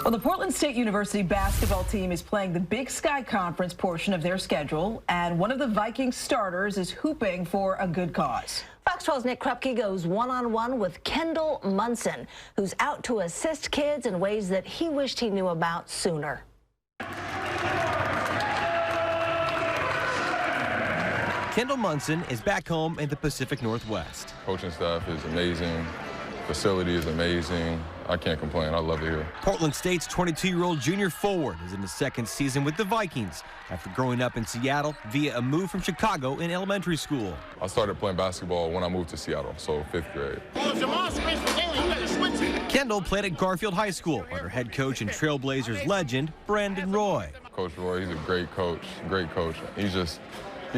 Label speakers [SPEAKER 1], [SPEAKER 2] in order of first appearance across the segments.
[SPEAKER 1] Well, the Portland State University basketball team is playing the Big Sky Conference portion of their schedule, and one of the Vikings starters is hooping for a good cause.
[SPEAKER 2] Fox 12's Nick Krupke goes one-on-one with Kendall Munson, who's out to assist kids in ways that he wished he knew about sooner.
[SPEAKER 3] Kendall Munson is back home in the Pacific Northwest.
[SPEAKER 4] Coaching staff is amazing. Facility is amazing. I can't complain. I love it here.
[SPEAKER 3] Portland State's 22-year-old junior forward is in his second season with the Vikings after growing up in Seattle via a move from Chicago in elementary school.
[SPEAKER 4] I started playing basketball when I moved to Seattle, so 5th grade.
[SPEAKER 3] Kendall played at Garfield High School under head coach and Trailblazers legend Brandon Roy.
[SPEAKER 4] Coach Roy, he's a great coach, he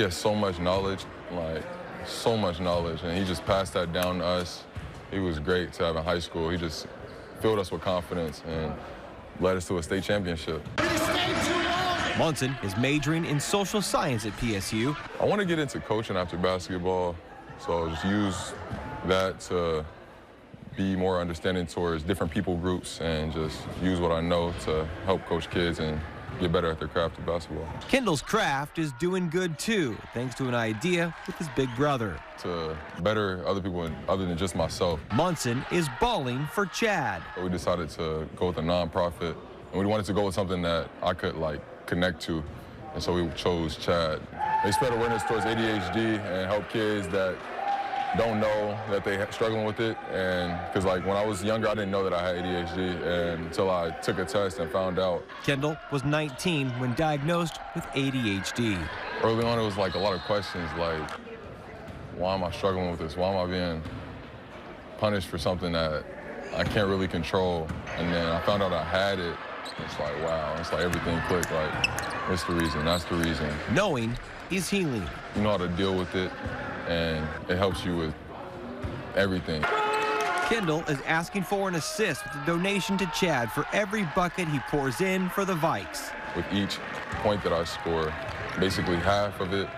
[SPEAKER 4] has so much knowledge, and he just passed that down to us. He was great to have in high school. He just filled us with confidence and led us to a state championship.
[SPEAKER 3] Munson is majoring in social science at PSU.
[SPEAKER 4] I want to get into coaching after basketball, so just use that to be more understanding towards different people groups and just use what I know to help coach kids and get better at their craft of basketball.
[SPEAKER 3] Kendall's craft is doing good too, thanks to an idea with his big brother.
[SPEAKER 4] To better other people other than just myself.
[SPEAKER 3] Munson is balling for Chad.
[SPEAKER 4] We decided to go with a nonprofit, and we wanted to go with something that I could connect to, and so we chose Chad. They spread awareness towards ADHD and help kids that don't know that they're struggling with it. And because when I was younger, I didn't know that I had ADHD, and until I took a test and found out.
[SPEAKER 3] Kendall was 19 when diagnosed with ADHD.
[SPEAKER 4] Early on, it was a lot of questions why am I struggling with this? Why am I being punished for something that I can't really control? And then I found out I had it. It's wow, it's everything clicked. What's the reason? That's the reason.
[SPEAKER 3] Knowing is healing.
[SPEAKER 4] You know how to deal with it, and it helps you with everything.
[SPEAKER 3] Kendall is asking for an assist with a donation to Chad for every bucket he pours in for the Vikes.
[SPEAKER 4] With each point that I score, basically half of it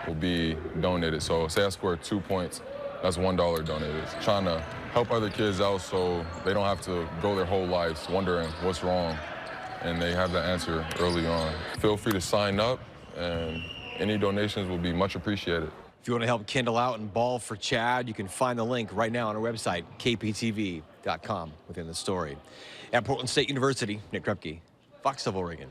[SPEAKER 4] will be donated. So say I score 2 points, that's $1 donated. Trying to help other kids out so they don't have to go their whole lives wondering what's wrong, and they have the answer early on. Feel free to sign up, and any donations will be much appreciated.
[SPEAKER 3] If you want to help Kendall out and ball for Chad, you can find the link right now on our website, kptv.com, within the story. At Portland State University, Nick Krupke, Fox 12 Oregon.